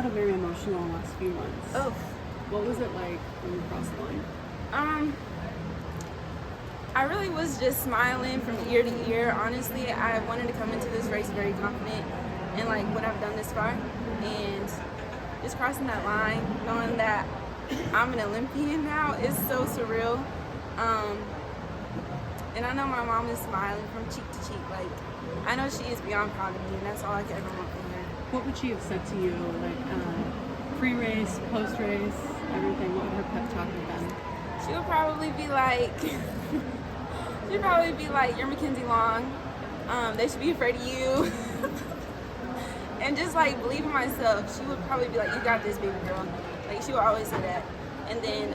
had a very emotional last few months. Oh. What was it like when you crossed the line? I really was just smiling from ear to ear. Honestly, I wanted to come into this race very confident in like what I've done this far, and just crossing that line, knowing that I'm an Olympian now, is so surreal. And I know my mom is smiling from cheek to cheek. Like, I know she is beyond proud of me, and that's all I could ever want from her. What would she have said to you, like pre-race, post-race, everything? What would her pep talk have been? She would probably be like, you're McKenzie Long. They should be afraid of you. And just like believe in myself. She would probably be like, you got this, baby girl. Like, she would always say that. And then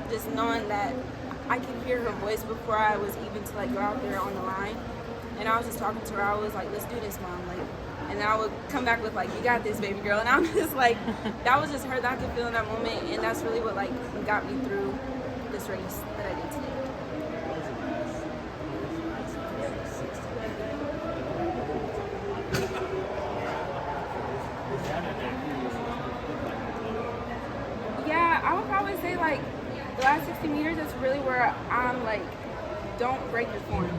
just knowing that I could hear her voice before I was even to like go out there on the line. And I was just talking to her. I was like, let's do this, Mom. Like, and I would come back with like, you got this, baby girl. And I'm just like, that was just her that I could feel in that moment. And that's really what like got me through this race that I did today. Yeah, I would probably say like the last 60 meters, that's really where I'm like, don't break your form.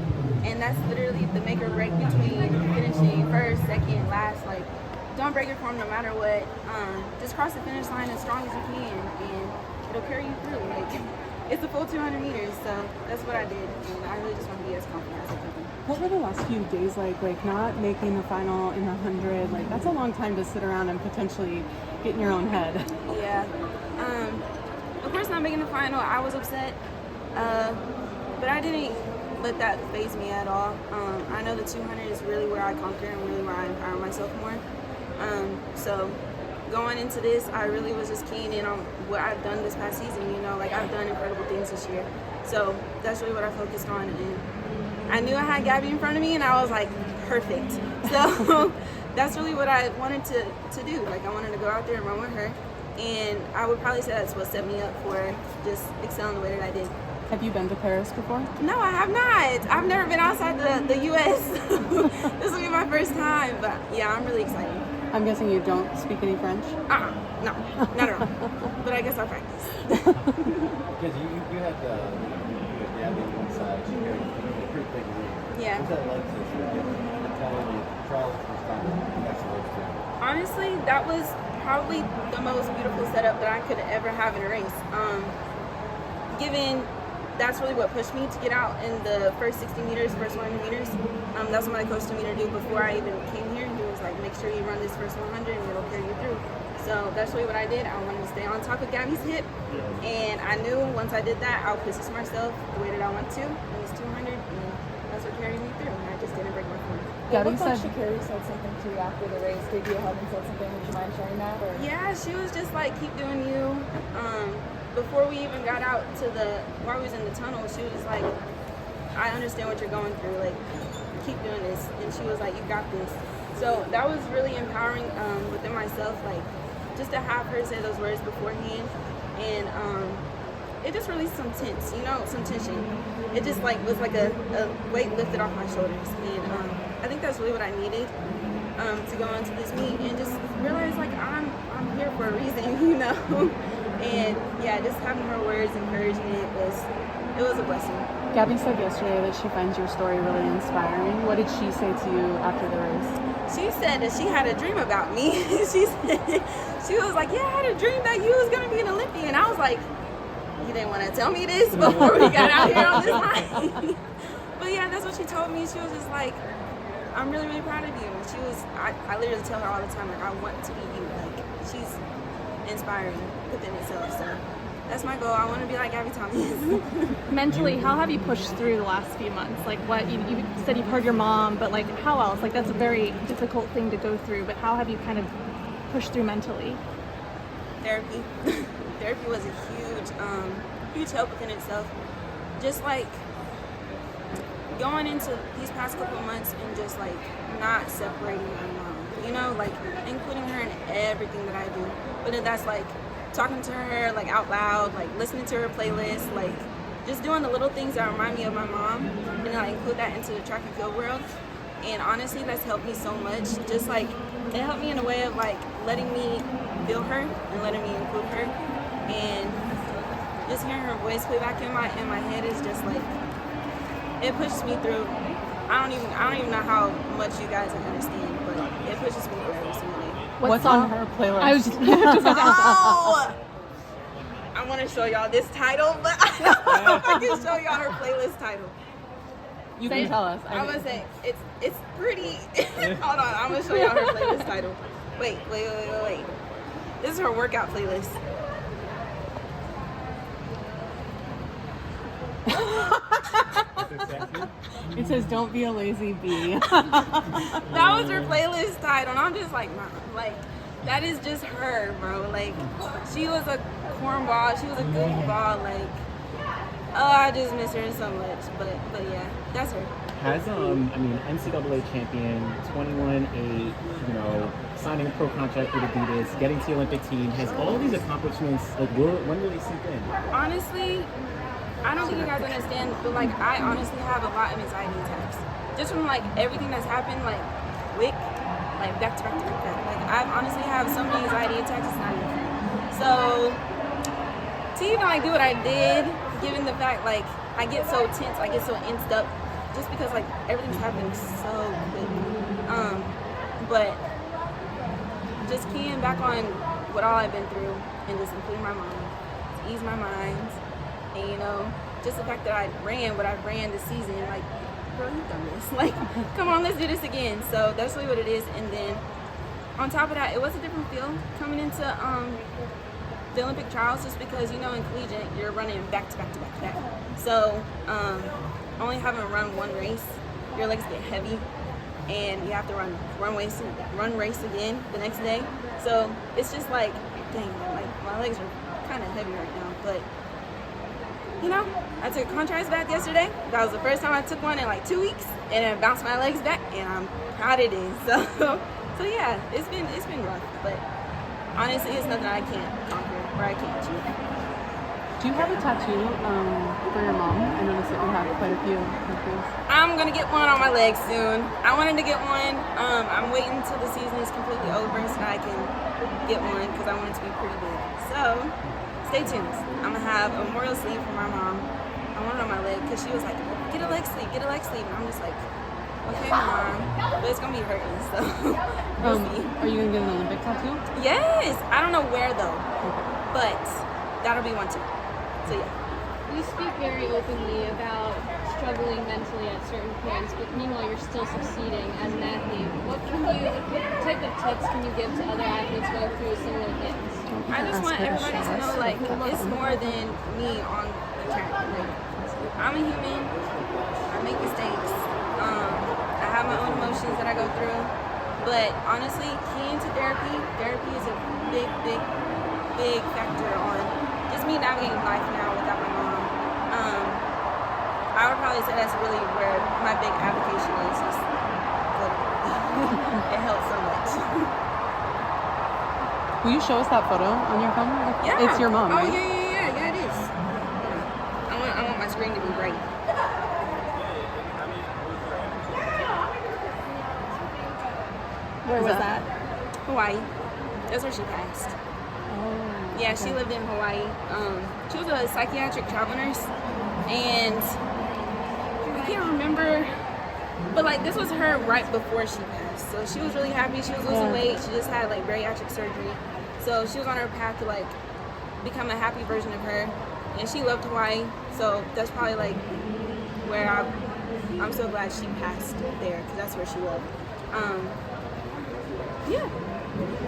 And that's literally the make or break between finishing first, second, last. Like, don't break your form no matter what. Just cross the finish line as strong as you can, and it'll carry you through. Like, it's a full 200 meters, so that's what I did. And I really just want to be as confident as I can be. What were the last few days like? Like, not making the final in the 100, like, that's a long time to sit around and potentially get in your own head. Yeah. Of course, not making the final, I was upset. But I didn't let that faze me at all. I know the 200 is really where I conquer and really where I empower myself more. So going into this, I really was just keen in on what I've done this past season. You know, like, I've done incredible things this year. So that's really what I focused on. And I knew I had Gabby in front of me, and I was like, perfect. So that's really what I wanted to do. Like, I wanted to go out there and run with her. And I would probably say that's what set me up for just excelling the way that I did. Have you been to Paris before? No, I have not. I've never been outside the U.S. This will be my first time, but yeah, I'm really excited. I'm guessing you don't speak any French? No, not at all. But I guess I'll practice. Because you had Gabby on one side, she carried a pretty big lead. Yeah. What's that like to telling you trials first time that's those two? Honestly, that was probably the most beautiful setup that I could ever have in a race. Given that's really what pushed me to get out in the first 60 meters, first 100 meters. That's what my coach told me to do before I even came here. He was like, make sure you run this first 100 and it'll carry you through. So that's really what I did. I wanted to stay on top of Gabby's hip. And I knew once I did that, I'll position myself the way that I want to in this 200. And that's what carried me through. And I just didn't break my form. Gabby said Shakira said something to you after the race. Gave you a hug and said something. Would you mind sharing that? Or? Yeah, she was just like, keep doing you. Before we even got out to while we was in the tunnel, she was like, I understand what you're going through. Like, keep doing this. And she was like, you got this. So that was really empowering within myself. Like, just to have her say those words beforehand. And it just released some some tension. It just like was like a weight lifted off my shoulders. And I think that's really what I needed to go into this meet and just realize like I'm here for a reason, you know. And yeah, just having her words encouraging it was a blessing. Gabby said yesterday that she finds your story really inspiring. What did she say to you after the race? She said that she had a dream about me. She was like, yeah, I had a dream that you was gonna be an Olympian. I was like, you didn't want to tell me this before we got out here on this line. But yeah, that's what she told me. She was just like, I'm really, really proud of you. And I literally tell her all the time, like, I want to be you. Like, she's inspiring within itself. So that's my goal. I want to be like Gabby Thomas. Mentally, how have you pushed through the last few months? Like, what you said you've heard your mom, but like, how else? Like, that's a very difficult thing to go through, but how have you kind of pushed through mentally? Therapy. Therapy was a huge help within itself. Just like going into these past couple of months and just like not separating my mom, you know, like including her in everything that I do. But that's like talking to her like out loud, like listening to her playlist, like just doing the little things that remind me of my mom, and I include that into the track and field world. And honestly, that's helped me so much. Just like, it helped me in a way of like letting me feel her and letting me include her. And just hearing her voice play back in my head is just like, it pushes me through. I don't even know how much you guys understand, but it pushes me through every single day. What's on her playlist? I was just about to ask. Oh! I want to show y'all this title, but I don't know if I can show y'all her playlist title. You can tell us. I'm gonna say it's pretty. Hold on, I'm gonna show y'all her playlist title. Wait. This is her workout playlist. It says, "Don't be a lazy bee." That was her playlist title, and I'm just like, Mom, like, that is just her, bro. Like, she was a cornball, she was a goofball, like, oh, I just miss her so much. But yeah, that's her. Has NCAA champion, 21-8, signing a pro contract with Adidas, getting to the Olympic team, has all these accomplishments, like, when will they sink in? Honestly, I don't think you guys understand, but like, I honestly have a lot of anxiety attacks. Just from like everything that's happened, like quick, like back to back to back. Like, I honestly have so many anxiety attacks, it's not even funny. So to even like do what I did, given the fact like I get so tense, I get so inced up, just because like everything's happening so quick. But just keying back on what all I've been through and just including my mom to ease my mind. And just the fact that I ran what I ran this season, like, girl, you've done this. Like, come on, let's do this again. So that's really what it is. And then on top of that, it was a different feel coming into the Olympic trials, just because in collegiate you're running back to back to back to back. So only having run one race, your legs get heavy, and you have to run race again the next day. So it's just like, dang, like my legs are kind of heavy right now, but. I took a contrast bath yesterday. That was the first time I took one in like 2 weeks, and it bounced my legs back, and I'm proud it is. So yeah, it's been rough, but honestly, it's nothing I can't conquer or I can't achieve. Do you have a tattoo for your mom? I noticed that you have quite a few tattoos. I'm gonna get one on my leg soon. I wanted to get one. I'm waiting until the season is completely over so that I can get one, because I want it to be pretty big. So stay tuned. I'm gonna have a memorial sleeve for my mom. I want it on my leg because she was like, get a leg sleeve. And I'm just like, okay, Mom, but it's gonna be hurting, so we'll see. Are you gonna get an Olympic tattoo? Yes, I don't know where though, but that'll be one too. So yeah. You speak very openly about struggling mentally at certain points, but meanwhile you're still succeeding as an athlete. What type of tips can you give to other athletes going through similar things? I just want everybody to know, like, it's more than me on the track. Like, I'm a human. I make mistakes. I have my own emotions that I go through. But honestly, keying to therapy is a big factor on just me navigating life now without my mom. I would probably say that's really where my big application is. Just it helps so much. Will you show us that photo on your phone? Yeah. It's your mom, right? Oh, yeah, it is. I want my screen to be bright. Where was that? Hawaii. That's where she passed. Oh, Yeah, she lived in Hawaii. She was a psychiatric travel nurse, and I can't remember, but like this was her right before she passed. So she was really happy. She was losing weight. She just had like bariatric surgery. So she was on her path to like become a happy version of her, and she loved Hawaii. So that's probably like where I'm so glad she passed there, because that's where she lived. Yeah.